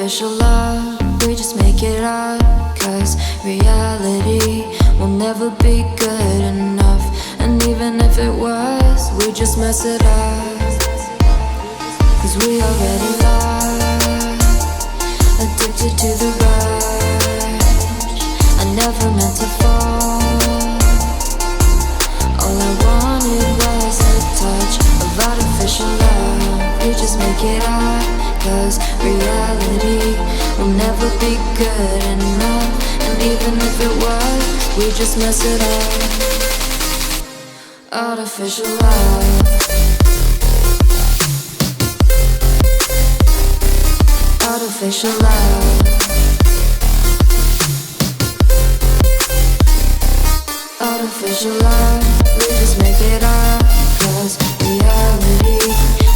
Artificial love, we just make it up. Cause reality will never be good enough. And even if it was, we just mess it up. Cause we already lost, addicted to the rush. I never meant to fall. All I wanted was a touch of artificial love. We just make it up. Cause reality will never be good enough. And even if it was, we just mess it up. Artificial love. Artificial love. Artificial love. We just make it up. Cause reality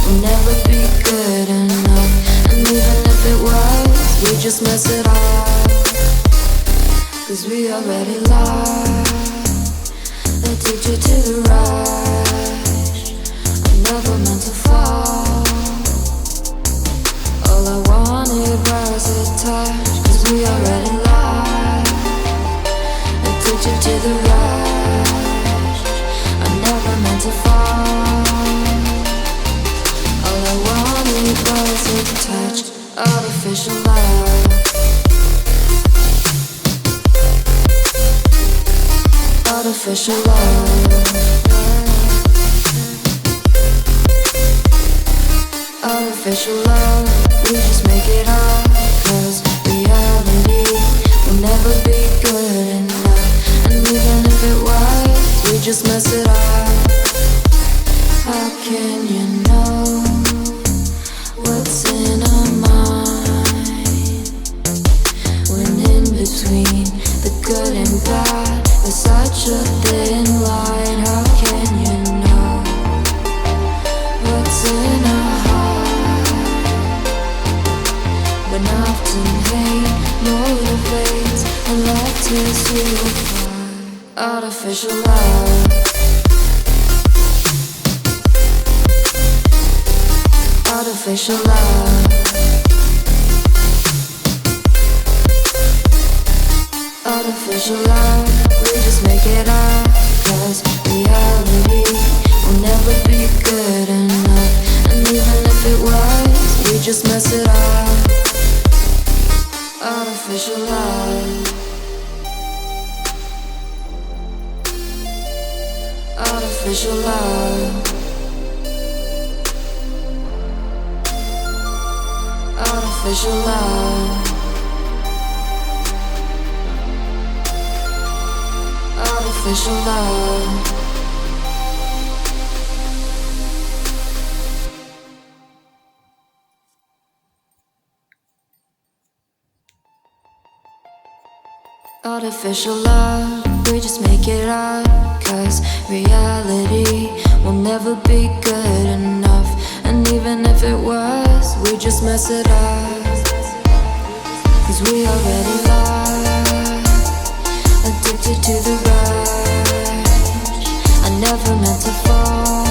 will never be good enough. And even if it was, we just mess it up. Cause we already lost, addicted to the rush. I never meant to fall. All I wanted was a touch. Cause we already lost, addicted to the rush. I never meant to fall. All I wanted was a touch. Artificial love. Artificial love. Artificial love. We just make it up. Cause reality will never be good enough. And even if it was, we just mess it up. How can you know what's in our mind when in between the good and bad there's such a thin line? How can you know what's in our heart when often hate motivates and love tears you apart? Artificial love. Artificial love. Artificial love. We just make it up. Cause reality will never be good enough. And even if it was, we just mess it up. Artificial love. Artificial love. Artificial love. Artificial love. Artificial love, we just make it up. Cause reality will never be good enough. And even if it was, we just mess it up. Cause we already lost, addicted to the rush. I never meant to fall.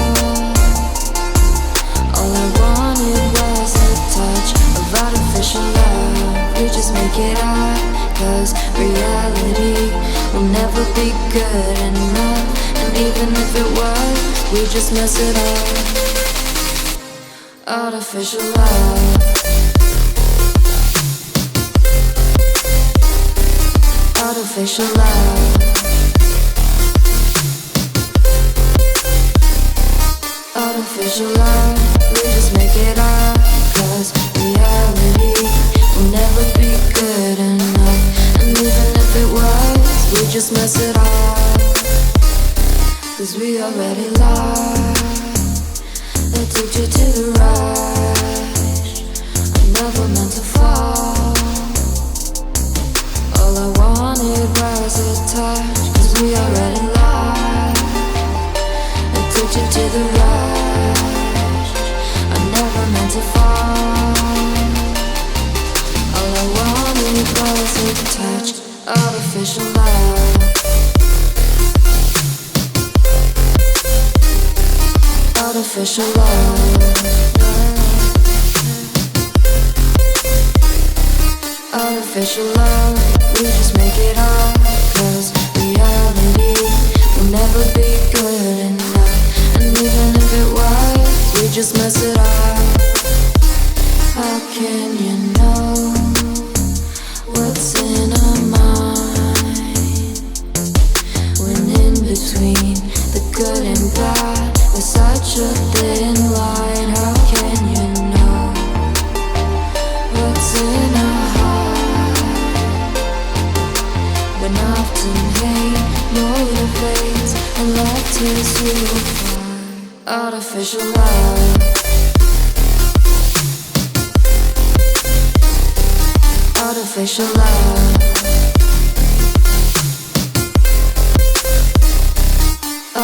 All I wanted was a touch of artificial love. We just make it up. Cause reality will never be good enough. And even if it was, we just mess it up. Artificial love. Artificial love. Artificial love. We just make it up. Cause reality will never be good enough. And even if it was, we just mess it up. Cause we already lost, addicted to the rush. I never meant to fall. All I wanted was a touch. Cause we already lost, addicted to the rush. I never meant to fall. All I wanted was a touch. Artificial love. Artificial love. Artificial love, we just make it up. 'Cause reality will never be good enough. And even if it was, we just mess it up. How can you know what's in our mind? When in between the good and bad, there's such a thin line. How can you know what's in our heart? When often hate motivates and love tears you apart. Artificial love. Artificial love.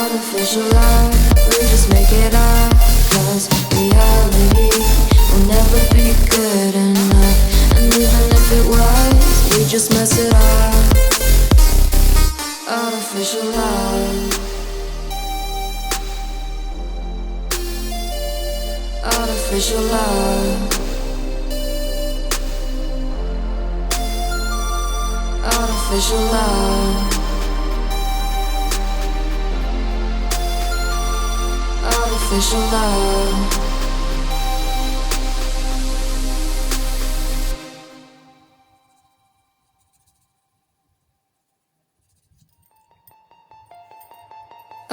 Artificial love, we just make it up. 'Cause reality will never be good enough. And even if it was, we just mess it up. Artificial love. Artificial love. Artificial love. Artificial love.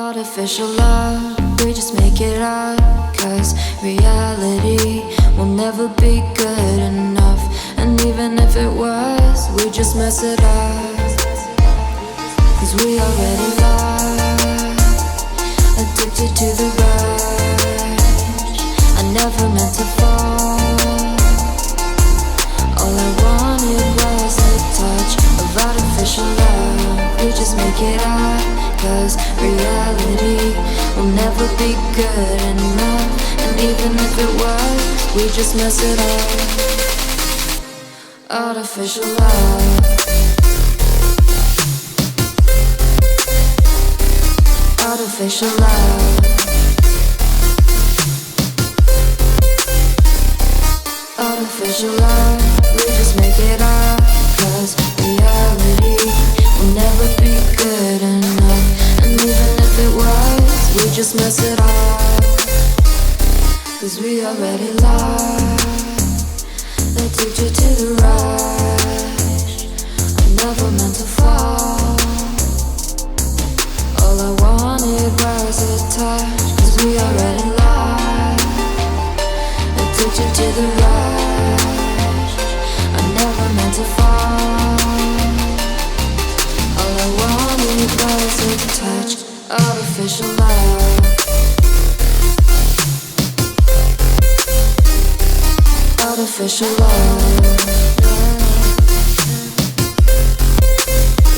Artificial love, we just make it up. 'Cause reality will never be good enough. And even if it was, we just mess it up. 'Cause we already lost, addicted to the rush. I never meant to fall. All I wanted was a touch of artificial love. We just make it up. 'Cause reality will never be good enough. And even if it was, we just mess it up. Artificial love. Artificial love. Artificial love, we just make it up. 'Cause reality will never be good enough. And even if it was, we just mess it up. 'Cause we already lost, addicted to the rush. I never meant to fall. All I wanted was a touch. 'Cause we already lost, addicted to the rush. I never meant to fall. All I wanted was a touch. Artificial love. Artificial love.